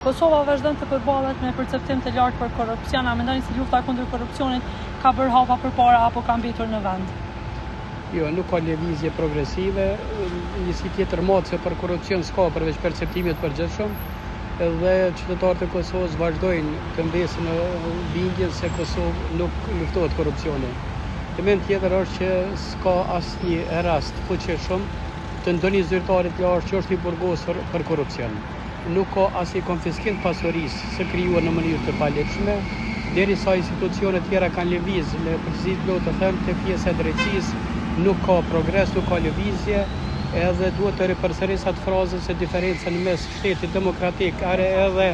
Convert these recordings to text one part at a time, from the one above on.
Kosova vazhdon të përballet me perceptim të lartë për korrupsion. A mendoni se lufta kundër korrupsionit ka bërë hapa përpara apo ka mbetur në vend? Jo, nuk ka lëvizje progresive, një si tjetër moce për korrupsion s'ka përveç perceptimit të përgjithshëm, edhe qytetarët e Kosovës vazhdojnë të mbesin në bindjen se Kosovë nuk luftohet korrupsioni. Element tjetër është që s'ka asnjë rast fuqishëm të ndonjë zyrtari të lartë që është i burgosur për korrupsion. Nuk ka asnjë konfiskim të pasurisë së krijuar në mënyrë të palehtëshme, derisa institucionet tjera kanë lëviz në përgjithësi plot të them te pjesa e drejtësisë, nuk ka progres, nuk ka lëvizje, edhe duhet të ripërsëris atë frazën se diferenca në mes shtetit demokratik edhe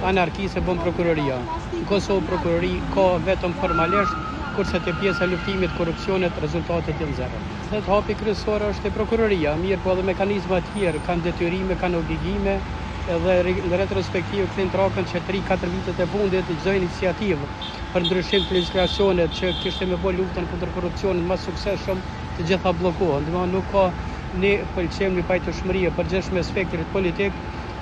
anarkisë bën prokuroria. Në Kosovë prokurori ka vetëm formalisht, kurse te pjesa e luftimit korrupsionit rezultatet janë zero. Dhe hapi kryesor është e prokuroria, mirë po edhe mekanizma të tjerë kanë detyrime, kanë obligime, edhe në retrospektivë Clint Rakën që 3-4 vitet e fundit çdo iniciativë për ndryshim të legjislacionit që kishte me bë luftën kundër korrupsionit më suksesshëm, të gjitha bllokohen. Domethënë nuk ka ne pëlqem në pajtueshmëri përgjithshme spektrit politik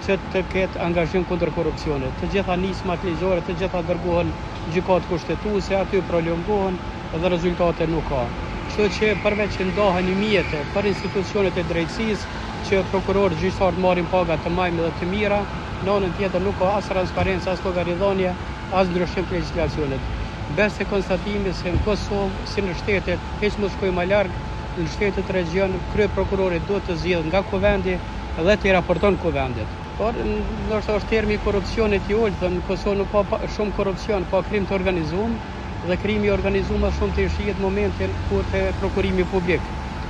që të ketë angazhim kundër korrupsionit. Të gjitha nismat ligjore, të gjitha dërgohen gjykatë kushtetuese, aty prolongohen dhe rezultate nuk ka. Kështu që përveç që ndahen mjete për institucionet e drejtësisë që prokurorë gjyqtarë marrin paga të majme dhe të mira, në anën tjetër nuk ka as transparencë, as llogaridhënie, as ndryshim të legjislacionit. Beste konstatimi se në Kosovë, si në shtetet, hiç mos shkojë më larg, në shtetet region, kryeprokurori duhet të zgjidhet nga kuvendi dhe të raporton kuvendit. Por ndoshta është termi korrupsionit i ulët, në Kosovë nuk ka shumë korrupsion, ka krim të organizuar dhe krimi i organizuar më shumë të shihet momentin kur te prokurimi publik,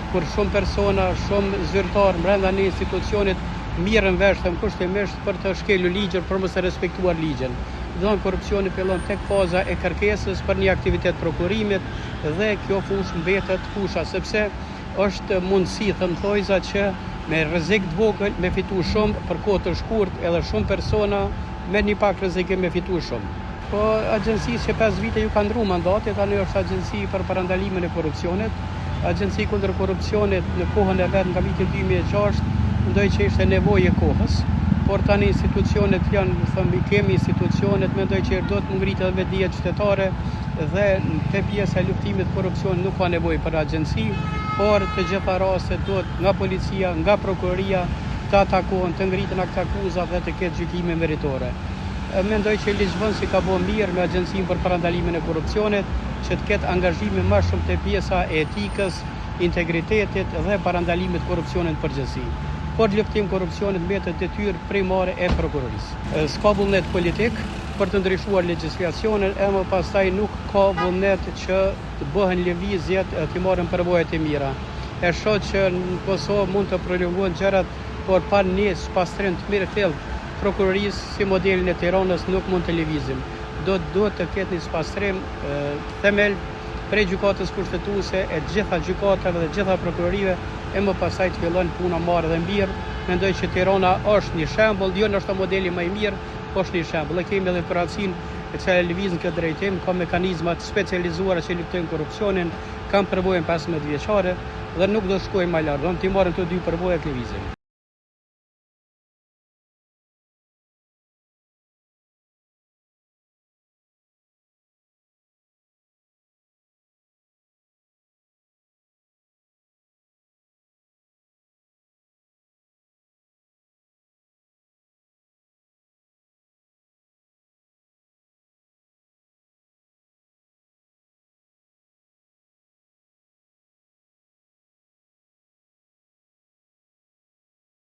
kur shumë persona, shumë zyrtarë brenda një institucionit mirën veshtëm kushtimisht për të shkelur ligjin, për mos të respektuar ligjin. Domthonë korrupsioni fillon tek faza e kërkesës për një aktivitet prokurimit dhe kjo fushë mbetet fusha sepse është mundësi thojza që me rrezik të vogël me fitu shumë për kohë të shkurt edhe shumë persona me një pak rrezikim me fitu shumë. Po agjencisë që 5 vite ju ka ndruar mandati, tani është agjenci për parandalimin e korrupsionit. Agjenci kundër korrupsionit në kohën e vet nga viti 2006, mendoj që ishte nevojë e kohës, por tani institucionet janë, kemi institucionet, mendoj që do të ngritet edhe vetdia qytetare dhe te pjesa e luftimit korrupsionit nuk ka nevojë për agjenci, por të gjitha rastet duhet nga policia, nga prokuroria të atakohen, të ngriten akuzat dhe të ketë gjykime meritore. Mendoj që ligjvënësi ka bërë mirë me agjencinë për parandalimin e korrupsionit, që të ketë angazhime më shumë te pjesa e etikës, integritetit dhe parandalimit të korrupsionit në përgjithësi. Por luftim korrupsionit mbetet detyrë primare e prokurorisë. S'ka vullnet politik për të ndryshuar legjislacionin, e më pastaj nuk ka vullnet që të bëhen lëvizjet të marrin përvojat e mira. E shoh që në Kosovë mund të prolongohen gjërat, por pa një pastrim të mirë fill prokurorisë si modelin e Tiranës nuk mund të lëvizim. Duhet të ketë një pastrim themel prej gjykatës kushtetuese e gjitha gjykatave dhe gjitha prokurorive, e më pastaj të fillon puna marrë dhe mirë. Mendoj që Tirana është një shembull, jo është modeli më i mirë, po është një shembull. Ne kemi edhe operacinë e cila lëviz në këtë drejtim, ka mekanizma të specializuara që luftojnë korrupsionin, kanë përvojën 15 vjeçare dhe nuk do të shkojmë më lart. Do të marrim këto dy përvoja të lëvizjes.